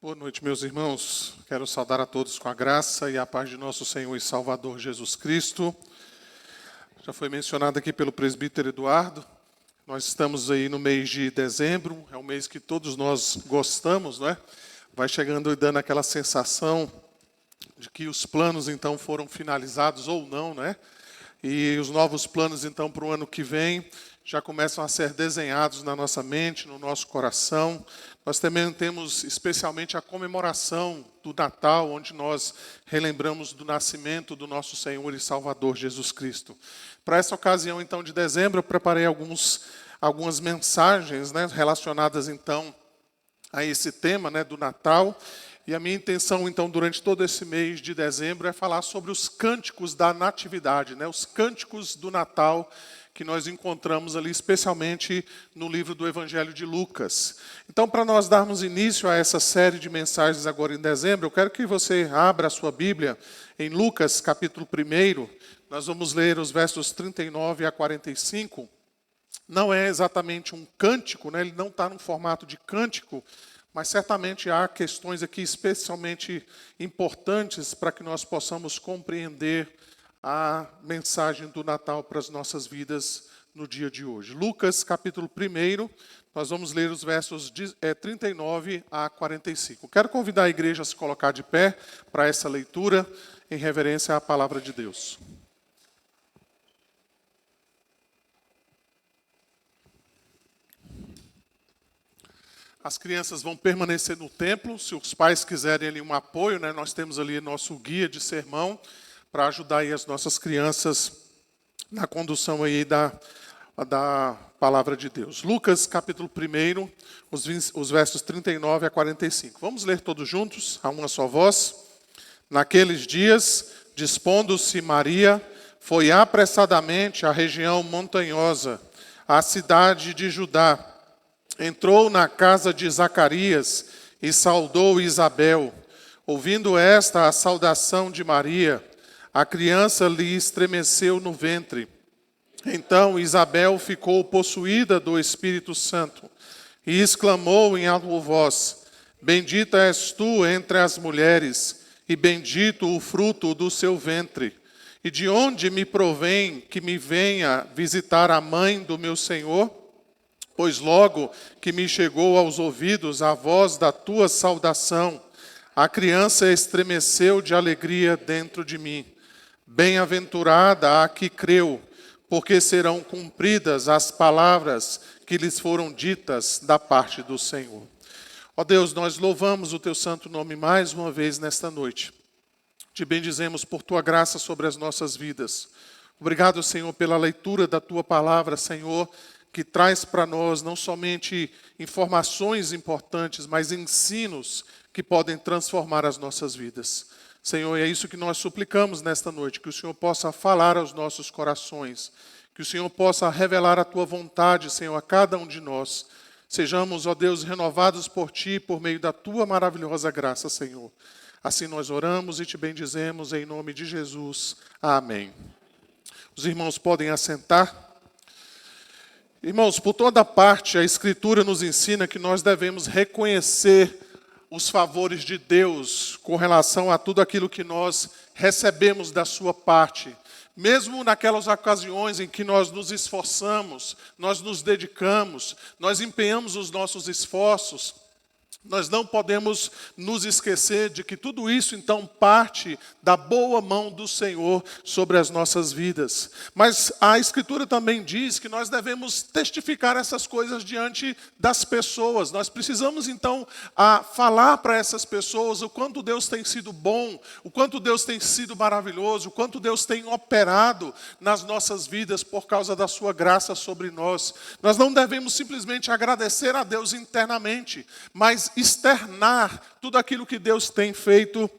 Boa noite, meus irmãos. Quero saudar a todos com a graça e a paz de nosso Senhor e Salvador Jesus Cristo. Já foi mencionado aqui pelo presbítero Eduardo. Nós estamos aí no mês de dezembro, é um mês que todos nós gostamos, não é? Vai chegando e dando aquela sensação de que os planos então foram finalizados ou não, né? E os novos planos então para o ano que vem já começam a ser desenhados na nossa mente, no nosso coração. Nós também temos especialmente a comemoração do Natal, onde nós relembramos do nascimento do nosso Senhor e Salvador Jesus Cristo. Para essa ocasião então de dezembro, eu preparei algumas mensagens, né, relacionadas então a esse tema, né, do Natal. E a minha intenção, então, durante todo esse mês de dezembro é falar sobre os cânticos da Natividade, né, os cânticos do Natal que nós encontramos ali, especialmente no livro do Evangelho de Lucas. Então, para nós darmos início a essa série de mensagens agora em dezembro, eu quero que você abra a sua Bíblia em Lucas, capítulo 1. Nós vamos ler os versos 39 a 45. Não é exatamente um cântico, né? Ele não está no formato de cântico, mas certamente há questões aqui especialmente importantes para que nós possamos compreender a mensagem do Natal para as nossas vidas no dia de hoje. Lucas, capítulo 1, nós vamos ler os versos 39 a 45. Quero convidar a igreja a se colocar de pé para essa leitura, em reverência à palavra de Deus. As crianças vão permanecer no templo, se os pais quiserem ali um apoio, né, nós temos ali nosso guia de sermão, para ajudar aí as nossas crianças na condução aí da palavra de Deus. Lucas, capítulo 1, os versos 39 a 45. Vamos ler todos juntos, a uma só voz. Naqueles dias, dispondo-se Maria, foi apressadamente à região montanhosa, à cidade de Judá. Entrou na casa de Zacarias e saudou Isabel. Ouvindo esta a saudação de Maria, a criança lhe estremeceu no ventre. Então Isabel ficou possuída do Espírito Santo e exclamou em alta voz: Bendita és tu entre as mulheres, e bendito o fruto do seu ventre. E de onde me provém que me venha visitar a mãe do meu Senhor? Pois logo que me chegou aos ouvidos a voz da tua saudação, a criança estremeceu de alegria dentro de mim. Bem-aventurada a que creu, porque serão cumpridas as palavras que lhes foram ditas da parte do Senhor. Ó Deus, nós louvamos o teu santo nome mais uma vez nesta noite. Te bendizemos por tua graça sobre as nossas vidas. Obrigado, Senhor, pela leitura da tua palavra, Senhor, que traz para nós não somente informações importantes, mas ensinos que podem transformar as nossas vidas. Senhor, é isso que nós suplicamos nesta noite, que o Senhor possa falar aos nossos corações, que o Senhor possa revelar a tua vontade, Senhor, a cada um de nós. Sejamos, ó Deus, renovados por ti, por meio da tua maravilhosa graça, Senhor. Assim nós oramos e te bendizemos em nome de Jesus. Amém. Os irmãos podem assentar. Irmãos, por toda parte, a Escritura nos ensina que nós devemos reconhecer os favores de Deus com relação a tudo aquilo que nós recebemos da sua parte. Mesmo naquelas ocasiões em que nós nos esforçamos, nós nos dedicamos, nós empenhamos os nossos esforços, nós não podemos nos esquecer de que tudo isso, então, parte da boa mão do Senhor sobre as nossas vidas. Mas a Escritura também diz que nós devemos testificar essas coisas diante das pessoas. Nós precisamos, então, falar para essas pessoas o quanto Deus tem sido bom, o quanto Deus tem sido maravilhoso, o quanto Deus tem operado nas nossas vidas por causa da sua graça sobre nós. Nós não devemos simplesmente agradecer a Deus internamente, mas externar tudo aquilo que Deus tem feito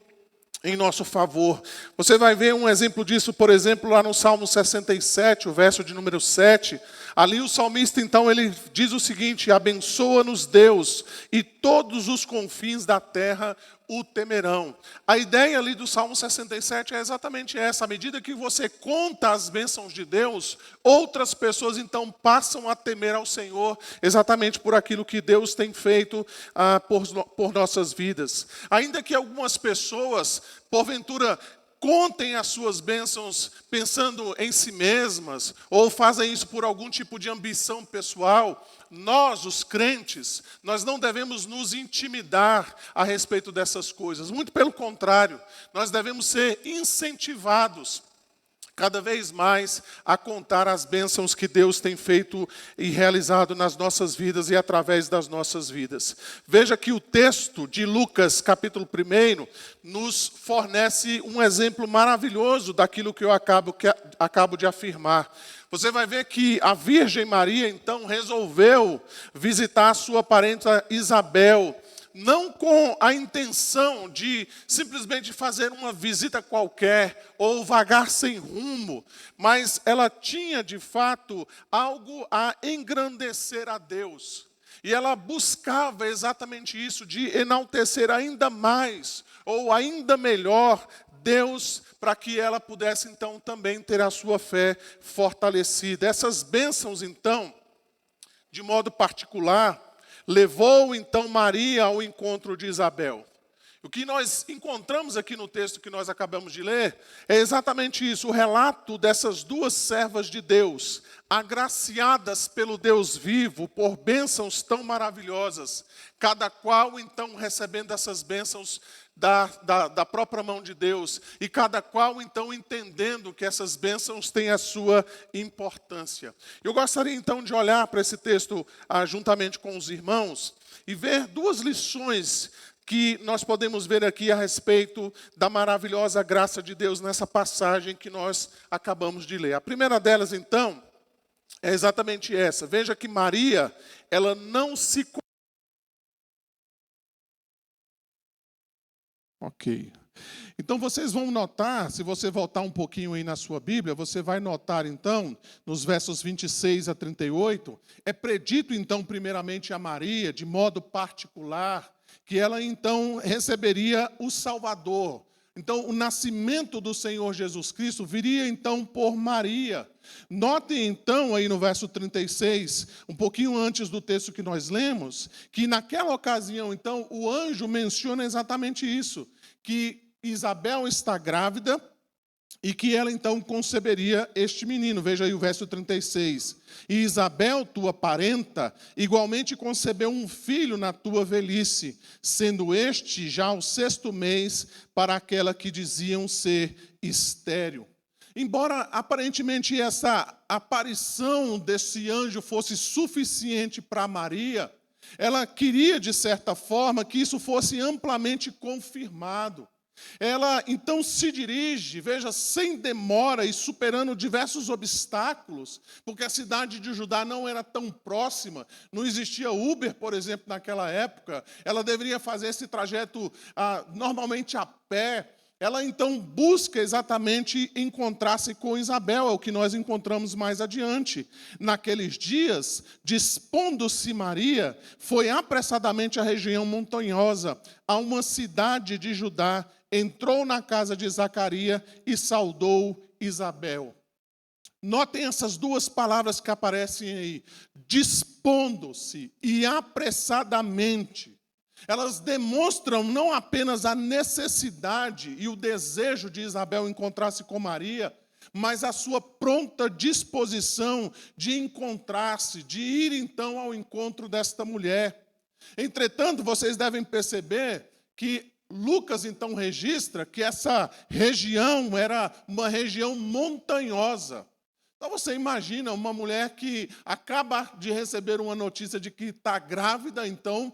em nosso favor. Você vai ver um exemplo disso, por exemplo, lá no Salmo 67, o verso de número 7. Ali o salmista, então, ele diz o seguinte: abençoa-nos Deus, e todos os confins da terra o temerão. A ideia ali do Salmo 67 é exatamente essa. À medida que você conta as bênçãos de Deus, outras pessoas então passam a temer ao Senhor, exatamente por aquilo que Deus tem feito por nossas vidas. Ainda que algumas pessoas, porventura, contem as suas bênçãos pensando em si mesmas, ou fazem isso por algum tipo de ambição pessoal, nós, os crentes, nós não devemos nos intimidar a respeito dessas coisas. Muito pelo contrário, nós devemos ser incentivados cada vez mais a contar as bênçãos que Deus tem feito e realizado nas nossas vidas e através das nossas vidas. Veja que o texto de Lucas, capítulo 1, nos fornece um exemplo maravilhoso daquilo que eu acabo de afirmar. Você vai ver que a Virgem Maria, então, resolveu visitar a sua parenta Isabel, não com a intenção de simplesmente fazer uma visita qualquer ou vagar sem rumo, mas ela tinha de fato algo a engrandecer a Deus. E ela buscava exatamente isso, de enaltecer ainda mais ou ainda melhor Deus, para que ela pudesse então também ter a sua fé fortalecida. Essas bênçãos então, de modo particular, levou então Maria ao encontro de Isabel. O que nós encontramos aqui no texto que nós acabamos de ler é exatamente isso, o relato dessas duas servas de Deus, agraciadas pelo Deus vivo por bênçãos tão maravilhosas, cada qual então recebendo essas bênçãos da própria mão de Deus, e cada qual então entendendo que essas bênçãos têm a sua importância. Eu gostaria então de olhar para esse texto juntamente com os irmãos e ver duas lições que nós podemos ver aqui a respeito da maravilhosa graça de Deus nessa passagem que nós acabamos de ler. A primeira delas então é exatamente essa. Veja que Maria, ela não se... Ok. Então vocês vão notar, se você voltar um pouquinho aí na sua Bíblia, você vai notar então, nos versos 26 a 38, é predito então primeiramente a Maria, de modo particular, que ela então receberia o Salvador. Então o nascimento do Senhor Jesus Cristo viria então por Maria. Notem então aí no verso 36, um pouquinho antes do texto que nós lemos, que naquela ocasião então o anjo menciona exatamente isso, que Isabel está grávida e que ela então conceberia este menino. Veja aí o verso 36. E Isabel, tua parenta, igualmente concebeu um filho na tua velhice, sendo este já o 6º mês para aquela que diziam ser estéril. Embora aparentemente essa aparição desse anjo fosse suficiente para Maria, ela queria, de certa forma, que isso fosse amplamente confirmado. Ela então se dirige, veja, sem demora e superando diversos obstáculos, porque a cidade de Judá não era tão próxima, não existia Uber, por exemplo, naquela época. Ela deveria fazer esse trajeto normalmente a pé. Ela então busca exatamente encontrar-se com Isabel, é o que nós encontramos mais adiante. Naqueles dias, dispondo-se Maria, foi apressadamente à região montanhosa, a uma cidade de Judá, entrou na casa de Zacarias e saudou Isabel. Notem essas duas palavras que aparecem aí, dispondo-se e apressadamente. Elas demonstram não apenas a necessidade e o desejo de Isabel encontrar-se com Maria, mas a sua pronta disposição de encontrar-se, de ir então ao encontro desta mulher. Entretanto, vocês devem perceber que Lucas então registra que essa região era uma região montanhosa. Então você imagina uma mulher que acaba de receber uma notícia de que está grávida, então,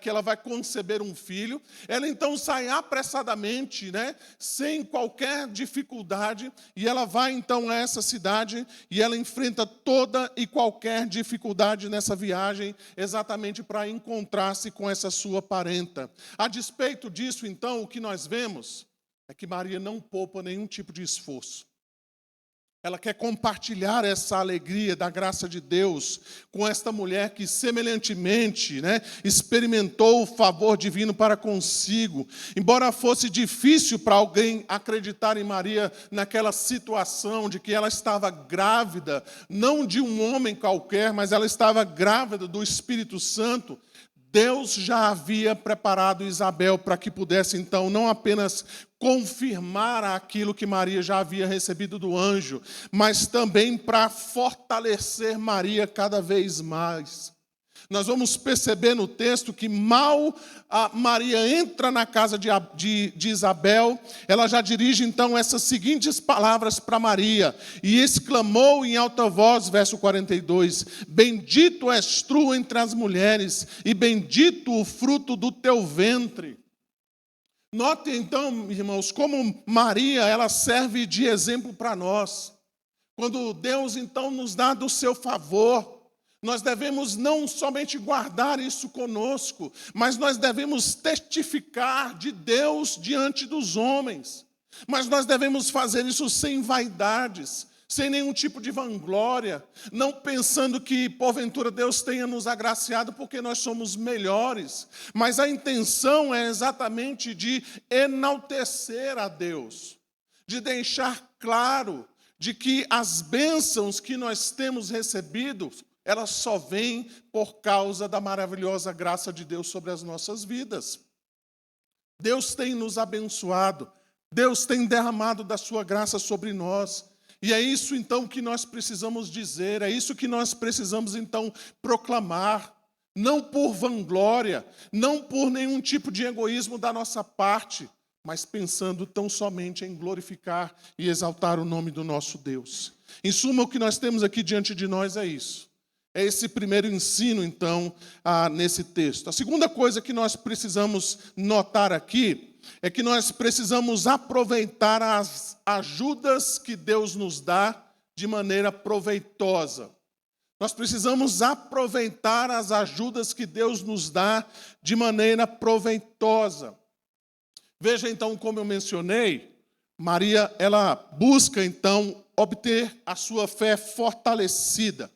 que ela vai conceber um filho. Ela então sai apressadamente, sem qualquer dificuldade, e ela vai então a essa cidade e ela enfrenta toda e qualquer dificuldade nessa viagem, exatamente para encontrar-se com essa sua parenta. A despeito disso, então, o que nós vemos é que Maria não poupa nenhum tipo de esforço. Ela quer compartilhar essa alegria da graça de Deus com esta mulher que semelhantemente, experimentou o favor divino para consigo. Embora fosse difícil para alguém acreditar em Maria naquela situação de que ela estava grávida, não de um homem qualquer, mas ela estava grávida do Espírito Santo, Deus já havia preparado Isabel para que pudesse, então, não apenas confirmar aquilo que Maria já havia recebido do anjo, mas também para fortalecer Maria cada vez mais. Nós vamos perceber no texto que mal a Maria entra na casa de Isabel, ela já dirige então essas seguintes palavras para Maria. E exclamou em alta voz, verso 42, bendito és tu entre as mulheres, e bendito o fruto do teu ventre. Note então, irmãos, como Maria, ela serve de exemplo para nós. Quando Deus então nos dá do seu favor, nós devemos não somente guardar isso conosco, mas nós devemos testificar de Deus diante dos homens. Mas nós devemos fazer isso sem vaidades, sem nenhum tipo de vanglória, não pensando que, porventura, Deus tenha nos agraciado porque nós somos melhores. Mas a intenção é exatamente de enaltecer a Deus, de deixar claro de que as bênçãos que nós temos recebido, elas só vêm por causa da maravilhosa graça de Deus sobre as nossas vidas. Deus tem nos abençoado, Deus tem derramado da sua graça sobre nós. E é isso então que nós precisamos dizer, é isso que nós precisamos então proclamar. Não por vanglória, não por nenhum tipo de egoísmo da nossa parte, mas pensando tão somente em glorificar e exaltar o nome do nosso Deus. Em suma, o que nós temos aqui diante de nós é isso. É esse primeiro ensino, então, nesse texto. A segunda coisa que nós precisamos notar aqui é que nós precisamos aproveitar as ajudas que Deus nos dá de maneira proveitosa. Nós precisamos aproveitar as ajudas que Deus nos dá de maneira proveitosa. Veja, então, como eu mencionei, Maria, ela busca, então, obter a sua fé fortalecida.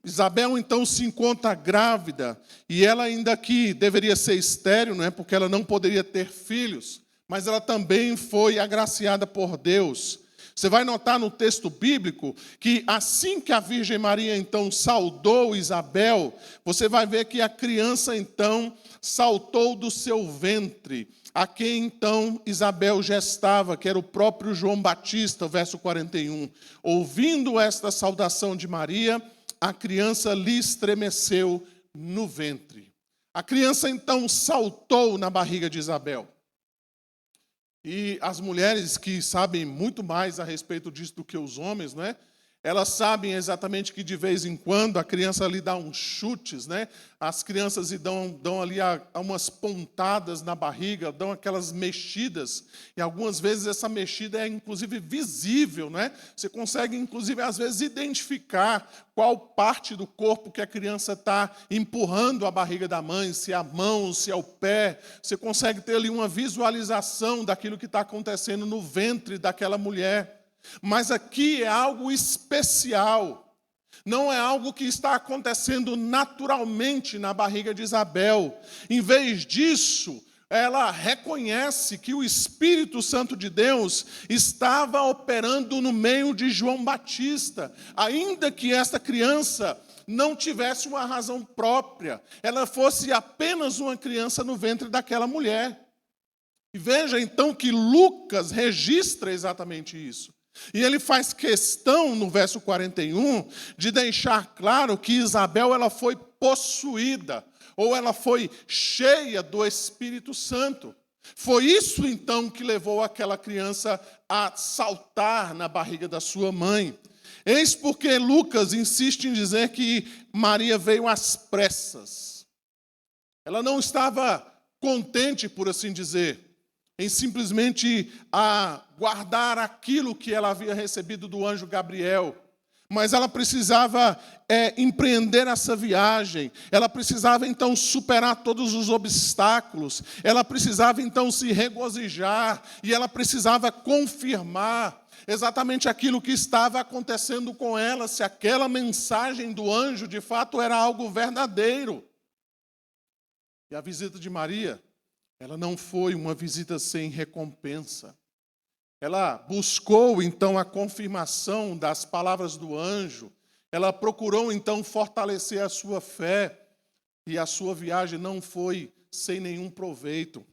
Isabel, então, se encontra grávida, e ela ainda que deveria ser estéril, porque ela não poderia ter filhos, mas ela também foi agraciada por Deus. Você vai notar no texto bíblico que assim que a Virgem Maria, então, saudou Isabel, você vai ver que a criança, então, saltou do seu ventre, a quem, então, Isabel gestava, que era o próprio João Batista, verso 41. Ouvindo esta saudação de Maria, a criança lhe estremeceu no ventre. A criança, então, saltou na barriga de Isabel. E as mulheres que sabem muito mais a respeito disso do que os homens, elas sabem exatamente que de vez em quando a criança lhe dá uns chutes, as crianças lhe dão ali umas pontadas na barriga, dão aquelas mexidas, e algumas vezes essa mexida é inclusive visível, Você consegue inclusive às vezes identificar qual parte do corpo que a criança está empurrando a barriga da mãe, se é a mão, se é o pé. Você consegue ter ali uma visualização daquilo que está acontecendo no ventre daquela mulher. Mas aqui é algo especial, não é algo que está acontecendo naturalmente na barriga de Isabel. Em vez disso, ela reconhece que o Espírito Santo de Deus estava operando no meio de João Batista, ainda que esta criança não tivesse uma razão própria, ela fosse apenas uma criança no ventre daquela mulher. E veja então que Lucas registra exatamente isso. E ele faz questão, no verso 41, de deixar claro que Isabel ela foi possuída, ou ela foi cheia do Espírito Santo. Foi isso, então, que levou aquela criança a saltar na barriga da sua mãe. Eis porque Lucas insiste em dizer que Maria veio às pressas. Ela não estava contente, por assim dizer, em simplesmente guardar aquilo que ela havia recebido do anjo Gabriel, mas ela precisava empreender essa viagem, ela precisava então superar todos os obstáculos, ela precisava então se regozijar, e ela precisava confirmar exatamente aquilo que estava acontecendo com ela, se aquela mensagem do anjo de fato era algo verdadeiro. E a visita de Maria, ela não foi uma visita sem recompensa. Ela buscou, então, a confirmação das palavras do anjo. Ela procurou, então, fortalecer a sua fé. E a sua viagem não foi sem nenhum proveito.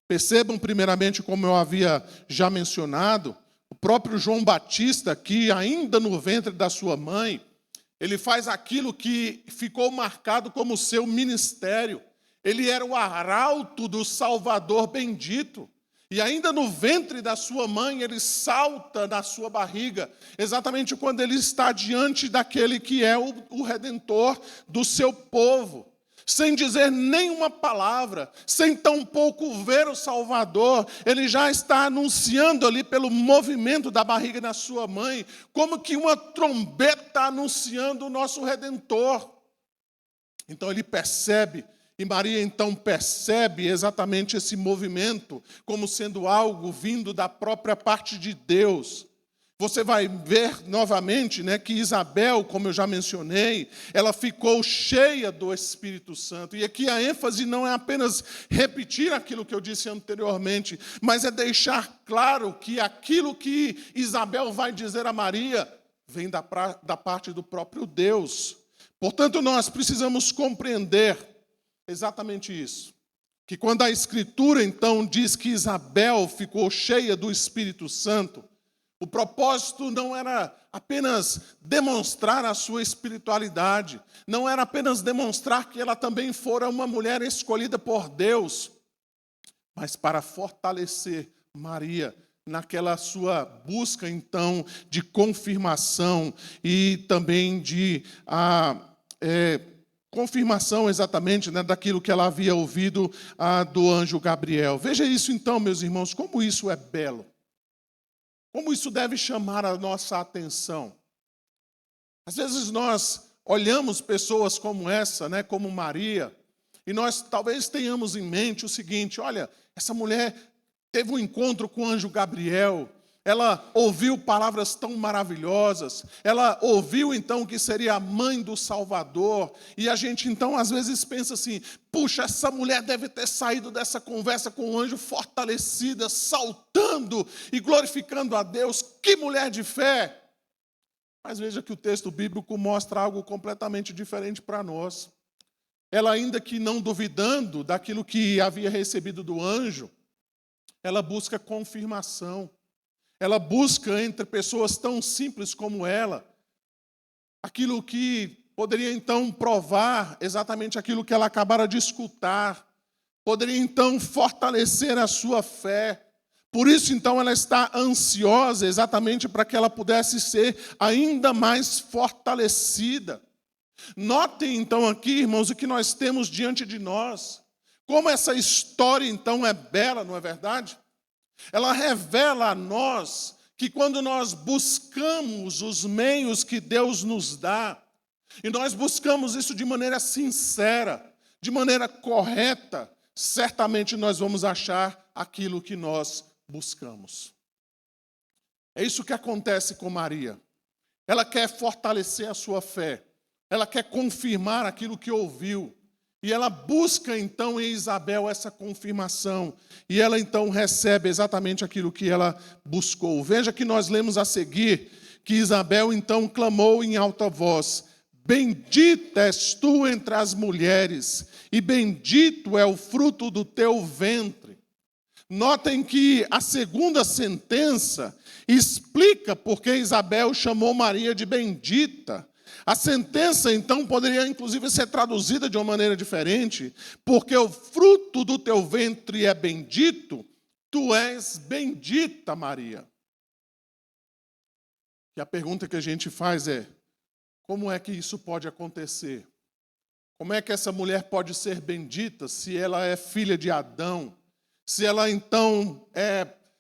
Percebam, primeiramente, como eu havia já mencionado, o próprio João Batista, que ainda no ventre da sua mãe, ele faz aquilo que ficou marcado como seu ministério. Ele era o arauto do Salvador bendito. E ainda no ventre da sua mãe, ele salta na sua barriga, exatamente quando ele está diante daquele que é o Redentor do seu povo. Sem dizer nenhuma palavra, sem tampouco ver o Salvador, ele já está anunciando ali pelo movimento da barriga da sua mãe, como que uma trombeta anunciando o nosso Redentor. Então ele percebe. E Maria, então, percebe exatamente esse movimento como sendo algo vindo da própria parte de Deus. Você vai ver novamente, que Isabel, como eu já mencionei, ela ficou cheia do Espírito Santo. E aqui a ênfase não é apenas repetir aquilo que eu disse anteriormente, mas é deixar claro que aquilo que Isabel vai dizer a Maria vem da parte do próprio Deus. Portanto, nós precisamos compreender exatamente isso. Que quando a Escritura, então, diz que Isabel ficou cheia do Espírito Santo, o propósito não era apenas demonstrar a sua espiritualidade, não era apenas demonstrar que ela também fora uma mulher escolhida por Deus, mas para fortalecer Maria naquela sua busca, então, de confirmação e também de confirmação exatamente daquilo que ela havia ouvido do anjo Gabriel. Veja isso então, meus irmãos, como isso é belo. Como isso deve chamar a nossa atenção. Às vezes nós olhamos pessoas como essa, como Maria, e nós talvez tenhamos em mente o seguinte: olha, essa mulher teve um encontro com o anjo Gabriel, ela ouviu palavras tão maravilhosas, ela ouviu então que seria a mãe do Salvador, e a gente então às vezes pensa assim: puxa, essa mulher deve ter saído dessa conversa com o anjo fortalecida, saltando e glorificando a Deus, que mulher de fé! Mas veja que o texto bíblico mostra algo completamente diferente para nós. Ela, ainda que não duvidando daquilo que havia recebido do anjo, ela busca confirmação. Ela busca entre pessoas tão simples como ela, aquilo que poderia então provar exatamente aquilo que ela acabara de escutar, poderia então fortalecer a sua fé. Por isso então ela está ansiosa exatamente para que ela pudesse ser ainda mais fortalecida. Notem então aqui, irmãos, o que nós temos diante de nós. Como essa história então é bela, não é verdade? Ela revela a nós que quando nós buscamos os meios que Deus nos dá, e nós buscamos isso de maneira sincera, de maneira correta, certamente nós vamos achar aquilo que nós buscamos. É isso que acontece com Maria. Ela quer fortalecer a sua fé, ela quer confirmar aquilo que ouviu. E ela busca, então, em Isabel essa confirmação. E ela, então, recebe exatamente aquilo que ela buscou. Veja que nós lemos a seguir que Isabel, então, clamou em alta voz: bendita és tu entre as mulheres, e bendito é o fruto do teu ventre. Notem que a segunda sentença explica por que Isabel chamou Maria de bendita. A sentença, então, poderia, inclusive, ser traduzida de uma maneira diferente, porque o fruto do teu ventre é bendito, tu és bendita, Maria. E a pergunta que a gente faz é: como é que isso pode acontecer? Como é que essa mulher pode ser bendita se ela é filha de Adão? Se ela, então,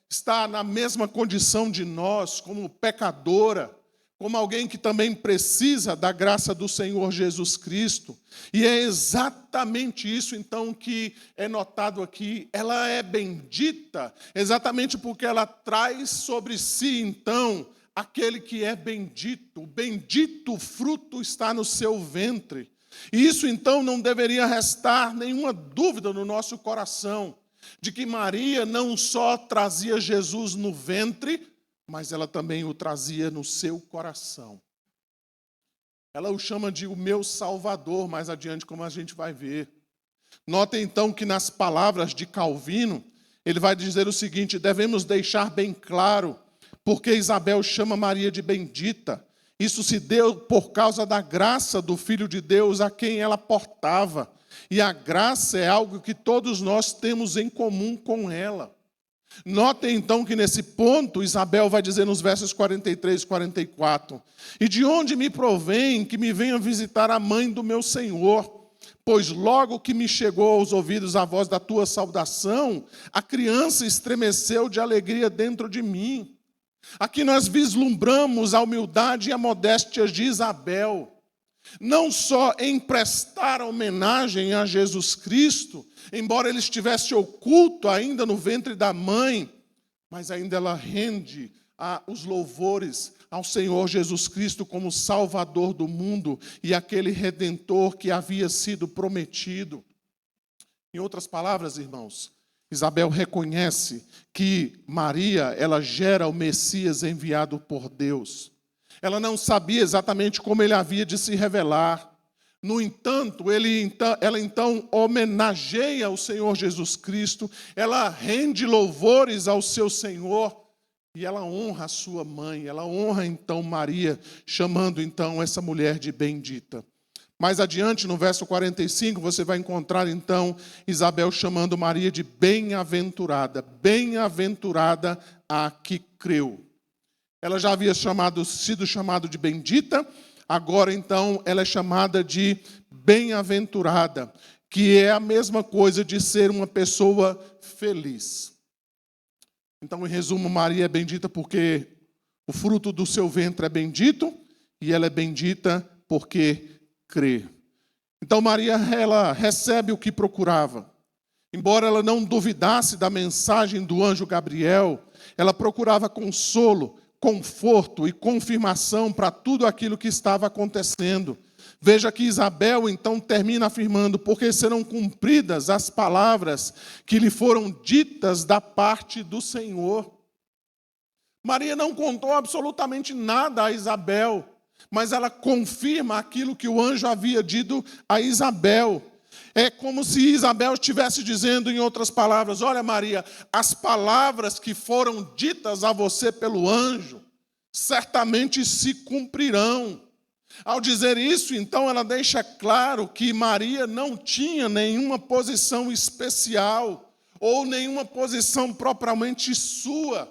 está na mesma condição de nós, como pecadora? como alguém que também precisa da graça do Senhor Jesus Cristo. E é exatamente isso, então, que é notado aqui. Ela é bendita, exatamente porque ela traz sobre si, então, aquele que é bendito. O bendito fruto está no seu ventre. E isso, então, não deveria restar nenhuma dúvida no nosso coração, de que Maria não só trazia Jesus no ventre, mas ela também o trazia no seu coração. Ela o chama de o meu Salvador, mais adiante, como a gente vai ver. Notem, então, que nas palavras de Calvino, ele vai dizer o seguinte: devemos deixar bem claro porque Isabel chama Maria de bendita. Isso se deu por causa da graça do Filho de Deus a quem ela portava. E a graça é algo que todos nós temos em comum com ela. Notem então que nesse ponto Isabel vai dizer nos versos 43 e 44: e de onde me provém que me venha visitar a mãe do meu Senhor? Pois logo que me chegou aos ouvidos a voz da tua saudação, a criança estremeceu de alegria dentro de mim. Aqui nós vislumbramos a humildade e a modéstia de Isabel, não só em prestar homenagem a Jesus Cristo, embora ele estivesse oculto ainda no ventre da mãe, mas ainda ela rende os louvores ao Senhor Jesus Cristo como Salvador do mundo e aquele Redentor que havia sido prometido. Em outras palavras, irmãos, Isabel reconhece que Maria, ela gera o Messias enviado por Deus. Ela não sabia exatamente como ele havia de se revelar. No entanto, ela então homenageia o Senhor Jesus Cristo, ela rende louvores ao seu Senhor e ela honra a sua mãe, ela honra então Maria, chamando então essa mulher de bendita. Mais adiante, no verso 45, você vai encontrar então Isabel chamando Maria de bem-aventurada, bem-aventurada a que creu. Ela já havia sido chamada de bendita, agora então ela é chamada de bem-aventurada, que é a mesma coisa de ser uma pessoa feliz. Então, em resumo, Maria é bendita porque o fruto do seu ventre é bendito, e ela é bendita porque crê. Então, Maria, ela recebe o que procurava. Embora ela não duvidasse da mensagem do anjo Gabriel, ela procurava consolo, conforto e confirmação para tudo aquilo que estava acontecendo. Veja que Isabel então termina afirmando: porque serão cumpridas as palavras que lhe foram ditas da parte do Senhor. Maria não contou absolutamente nada a Isabel, mas ela confirma aquilo que o anjo havia dito a Isabel. É como se Isabel estivesse dizendo, em outras palavras: olha, Maria, as palavras que foram ditas a você pelo anjo certamente se cumprirão. Ao dizer isso, então, ela deixa claro que Maria não tinha nenhuma posição especial ou nenhuma posição propriamente sua,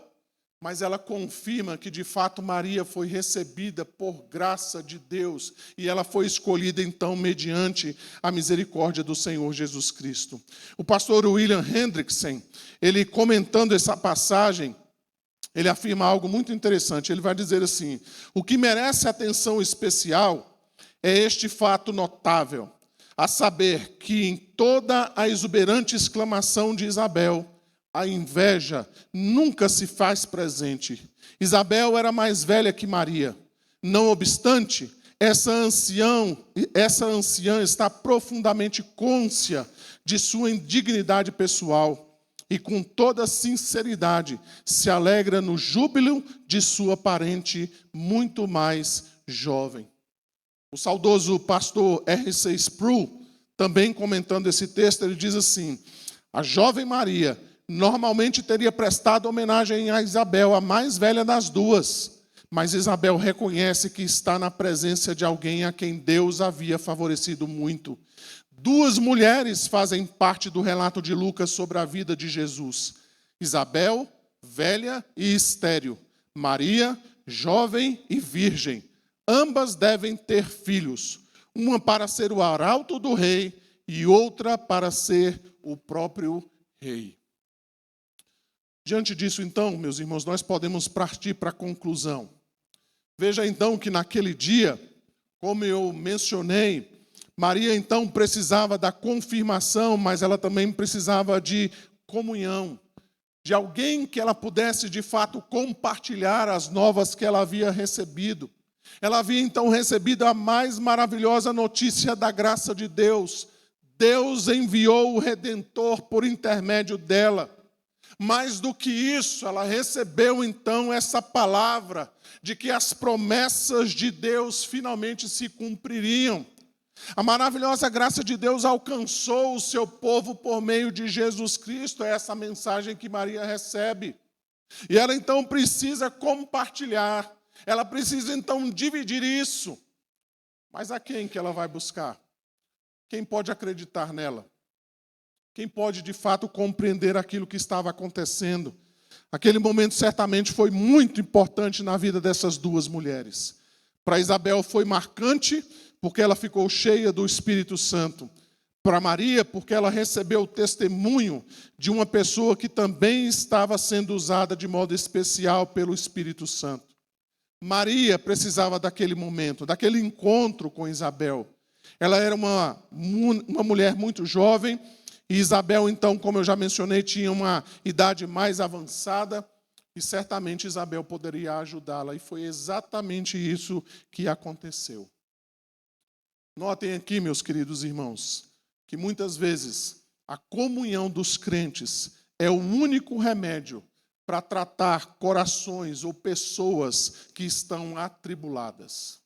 mas ela confirma que, de fato, Maria foi recebida por graça de Deus e ela foi escolhida, então, mediante a misericórdia do Senhor Jesus Cristo. O pastor William Hendrickson, ele comentando essa passagem, ele afirma algo muito interessante. Ele vai dizer assim: o que merece atenção especial é este fato notável, a saber que em toda a exuberante exclamação de Isabel, a inveja nunca se faz presente. Isabel era mais velha que Maria. Não obstante, essa anciã está profundamente cônscia de sua indignidade pessoal e com toda sinceridade se alegra no júbilo de sua parente muito mais jovem. O saudoso pastor R.C. Sproul, também comentando esse texto, ele diz assim: a jovem Maria normalmente teria prestado homenagem a Isabel, a mais velha das duas, mas Isabel reconhece que está na presença de alguém a quem Deus havia favorecido muito. Duas mulheres fazem parte do relato de Lucas sobre a vida de Jesus: Isabel, velha e estéril; Maria, jovem e virgem. Ambas devem ter filhos, uma para ser o arauto do rei e outra para ser o próprio rei. Diante disso, então, meus irmãos, nós podemos partir para a conclusão. Veja então que naquele dia, como eu mencionei, Maria então precisava da confirmação, mas ela também precisava de comunhão, de alguém que ela pudesse de fato compartilhar as novas que ela havia recebido. Ela havia então recebido a mais maravilhosa notícia da graça de Deus. Deus enviou o Redentor por intermédio dela. Mais do que isso, ela recebeu então essa palavra de que as promessas de Deus finalmente se cumpririam. A maravilhosa graça de Deus alcançou o seu povo por meio de Jesus Cristo, é essa mensagem que Maria recebe. E ela então precisa compartilhar, ela precisa então dividir isso. Mas a quem que ela vai buscar? Quem pode acreditar nela? Quem pode, de fato, compreender aquilo que estava acontecendo? Aquele momento certamente foi muito importante na vida dessas duas mulheres. Para Isabel foi marcante, porque ela ficou cheia do Espírito Santo. Para Maria, porque ela recebeu o testemunho de uma pessoa que também estava sendo usada de modo especial pelo Espírito Santo. Maria precisava daquele momento, daquele encontro com Isabel. Ela era uma mulher muito jovem, e Isabel, então, como eu já mencionei, tinha uma idade mais avançada, e certamente Isabel poderia ajudá-la, e foi exatamente isso que aconteceu. Notem aqui, meus queridos irmãos, que muitas vezes a comunhão dos crentes é o único remédio para tratar corações ou pessoas que estão atribuladas.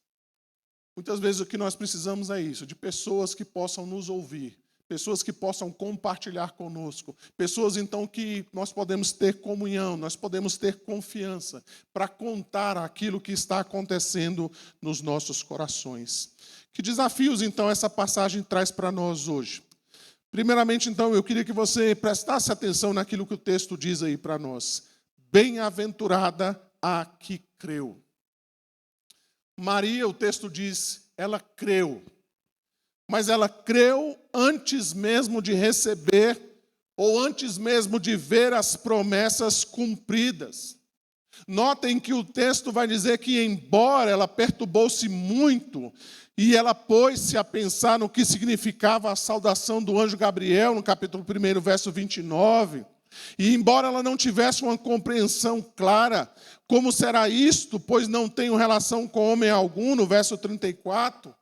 Muitas vezes o que nós precisamos é isso, de pessoas que possam nos ouvir, pessoas que possam compartilhar conosco, pessoas então que nós podemos ter comunhão, nós podemos ter confiança para contar aquilo que está acontecendo nos nossos corações. Que desafios então essa passagem traz para nós hoje? Primeiramente então eu queria que você prestasse atenção naquilo que o texto diz aí para nós. Bem-aventurada a que creu. Maria, o texto diz, ela creu. Mas ela creu antes mesmo de receber, ou antes mesmo de ver as promessas cumpridas. Notem que o texto vai dizer que, embora ela perturbou-se muito, e ela pôs-se a pensar no que significava a saudação do anjo Gabriel, no capítulo 1, verso 29, e embora ela não tivesse uma compreensão clara, como será isto, pois não tenho relação com homem algum, no verso 34,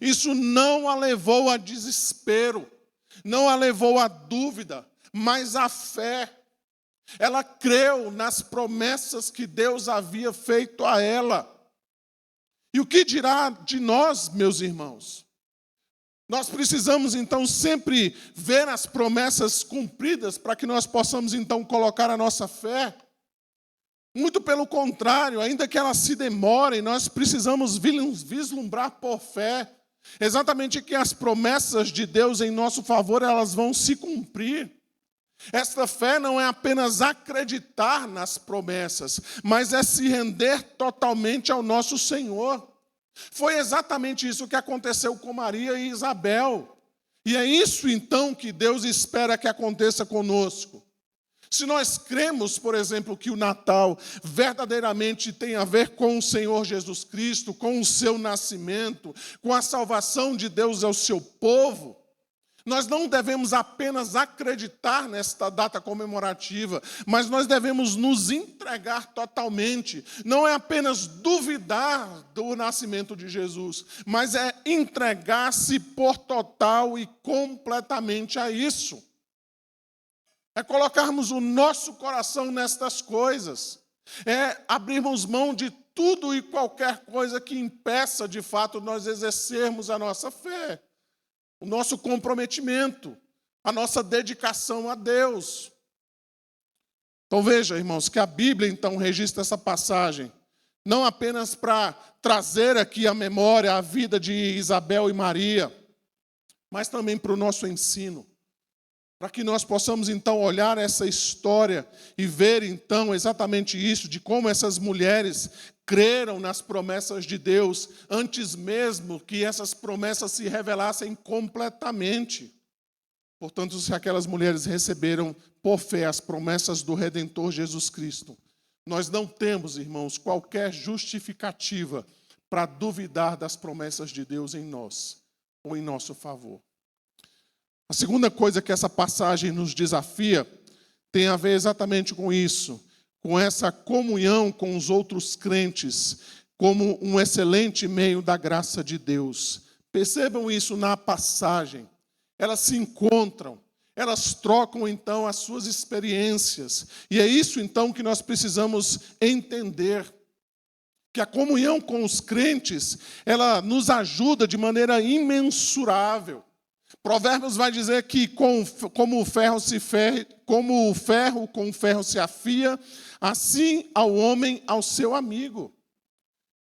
isso não a levou a desespero, não a levou a dúvida, mas a fé. Ela creu nas promessas que Deus havia feito a ela. E o que dirá de nós, meus irmãos? Nós precisamos, então, sempre ver as promessas cumpridas para que nós possamos, então, colocar a nossa fé. Muito pelo contrário, ainda que elas se demorem, nós precisamos vislumbrar por fé. Exatamente que as promessas de Deus em nosso favor, elas vão se cumprir. Esta fé não é apenas acreditar nas promessas, mas é se render totalmente ao nosso Senhor. Foi exatamente isso que aconteceu com Maria e Isabel. E é isso então que Deus espera que aconteça conosco. Se nós cremos, por exemplo, que o Natal verdadeiramente tem a ver com o Senhor Jesus Cristo, com o seu nascimento, com a salvação de Deus ao seu povo, nós não devemos apenas acreditar nesta data comemorativa, mas nós devemos nos entregar totalmente. Não é apenas duvidar do nascimento de Jesus, mas é entregar-se por total e completamente a isso. É colocarmos o nosso coração nestas coisas. É abrirmos mão de tudo e qualquer coisa que impeça, de fato, nós exercermos a nossa fé, o nosso comprometimento, a nossa dedicação a Deus. Então veja, irmãos, que a Bíblia, então, registra essa passagem, não apenas para trazer aqui à memória a vida de Isabel e Maria, mas também para o nosso ensino. Para que nós possamos, então, olhar essa história e ver, então, exatamente isso, de como essas mulheres creram nas promessas de Deus, antes mesmo que essas promessas se revelassem completamente. Portanto, se aquelas mulheres receberam por fé as promessas do Redentor Jesus Cristo, nós não temos, irmãos, qualquer justificativa para duvidar das promessas de Deus em nós ou em nosso favor. A segunda coisa que essa passagem nos desafia tem a ver exatamente com isso, com essa comunhão com os outros crentes, como um excelente meio da graça de Deus. Percebam isso na passagem. Elas se encontram, elas trocam então as suas experiências. E é isso então que nós precisamos entender. Que a comunhão com os crentes, ela nos ajuda de maneira imensurável. Provérbios vai dizer que como o ferro com o ferro se afia, assim ao homem ao seu amigo.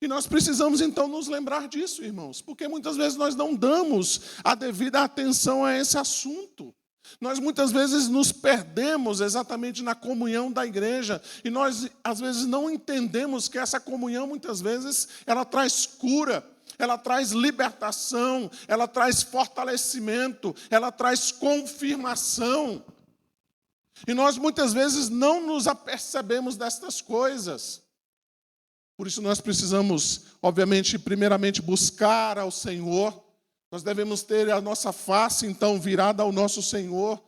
E nós precisamos então nos lembrar disso, irmãos, porque muitas vezes nós não damos a devida atenção a esse assunto. Nós muitas vezes nos perdemos exatamente na comunhão da igreja e nós às vezes não entendemos que essa comunhão muitas vezes ela traz cura, ela traz libertação, ela traz fortalecimento, ela traz confirmação. E nós muitas vezes não nos apercebemos destas coisas. Por isso nós precisamos, obviamente, primeiramente buscar ao Senhor. Nós devemos ter a nossa face, então, virada ao nosso Senhor.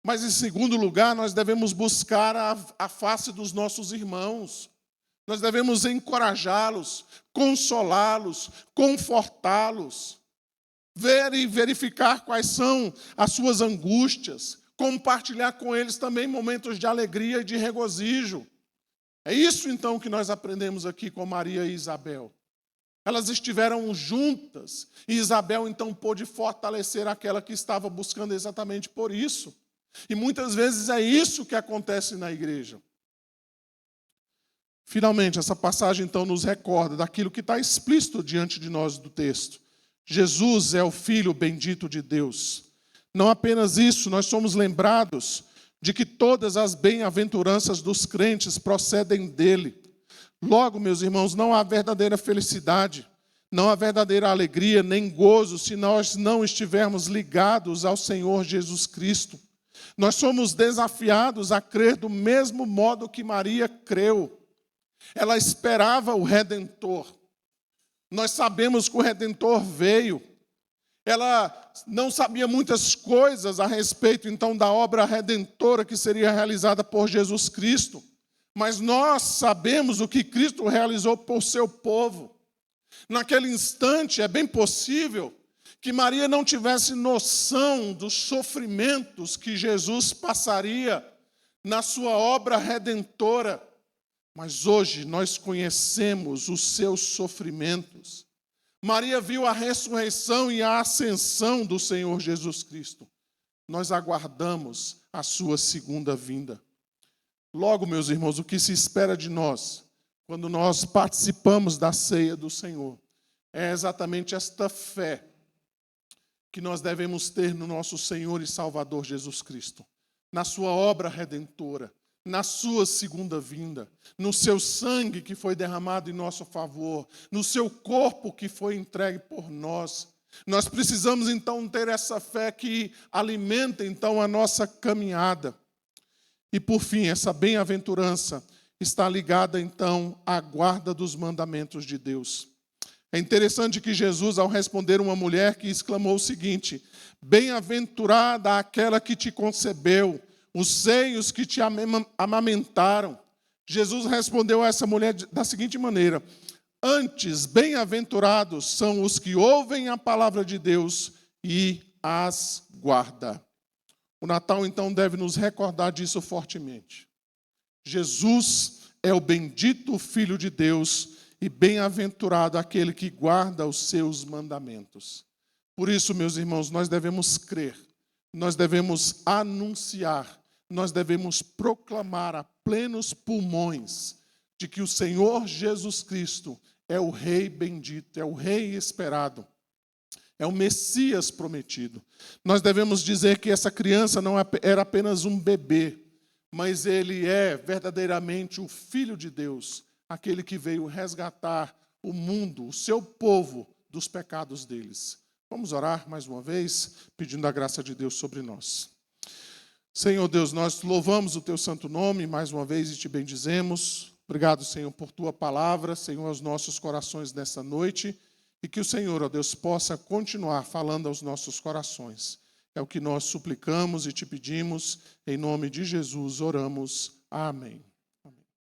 Mas, em segundo lugar, nós devemos buscar a face dos nossos irmãos. Nós devemos encorajá-los, consolá-los, confortá-los. Ver e verificar quais são as suas angústias. Compartilhar com eles também momentos de alegria e de regozijo. É isso, então, que nós aprendemos aqui com Maria e Isabel. Elas estiveram juntas e Isabel, então, pôde fortalecer aquela que estava buscando exatamente por isso. E muitas vezes é isso que acontece na igreja. Finalmente, essa passagem, então, nos recorda daquilo que está explícito diante de nós do texto. Jesus é o Filho bendito de Deus. Não apenas isso, nós somos lembrados de que todas as bem-aventuranças dos crentes procedem dele. Logo, meus irmãos, não há verdadeira felicidade, não há verdadeira alegria, nem gozo, se nós não estivermos ligados ao Senhor Jesus Cristo. Nós somos desafiados a crer do mesmo modo que Maria creu. Ela esperava o Redentor. Nós sabemos que o Redentor veio. Ela não sabia muitas coisas a respeito, então, da obra redentora que seria realizada por Jesus Cristo. Mas nós sabemos o que Cristo realizou por seu povo. Naquele instante, é bem possível que Maria não tivesse noção dos sofrimentos que Jesus passaria na sua obra redentora. Mas hoje nós conhecemos os seus sofrimentos. Maria viu a ressurreição e a ascensão do Senhor Jesus Cristo. Nós aguardamos a sua segunda vinda. Logo, meus irmãos, o que se espera de nós, quando nós participamos da ceia do Senhor, é exatamente esta fé que nós devemos ter no nosso Senhor e Salvador Jesus Cristo, na sua obra redentora, na sua segunda vinda, no seu sangue que foi derramado em nosso favor, no seu corpo que foi entregue por nós. Nós precisamos, então, ter essa fé que alimenta, então, a nossa caminhada. E, por fim, essa bem-aventurança está ligada, então, à guarda dos mandamentos de Deus. É interessante que Jesus, ao responder uma mulher que exclamou o seguinte: bem-aventurada aquela que te concebeu, os seios que te amamentaram. Jesus respondeu a essa mulher da seguinte maneira: antes, bem-aventurados são os que ouvem a palavra de Deus e as guardam. O Natal, então, deve nos recordar disso fortemente. Jesus é o bendito Filho de Deus e bem-aventurado aquele que guarda os seus mandamentos. Por isso, meus irmãos, nós devemos crer, nós devemos anunciar, nós devemos proclamar a plenos pulmões de que o Senhor Jesus Cristo é o Rei bendito, é o Rei esperado. É o Messias prometido. Nós devemos dizer que essa criança não era apenas um bebê, mas ele é verdadeiramente o Filho de Deus, aquele que veio resgatar o mundo, o seu povo, dos pecados deles. Vamos orar mais uma vez, pedindo a graça de Deus sobre nós. Senhor Deus, nós louvamos o teu santo nome mais uma vez e te bendizemos. Obrigado, Senhor, por tua palavra, Senhor, aos nossos corações nessa noite, e que o Senhor, ó Deus, possa continuar falando aos nossos corações. É o que nós suplicamos e te pedimos, em nome de Jesus oramos. Amém.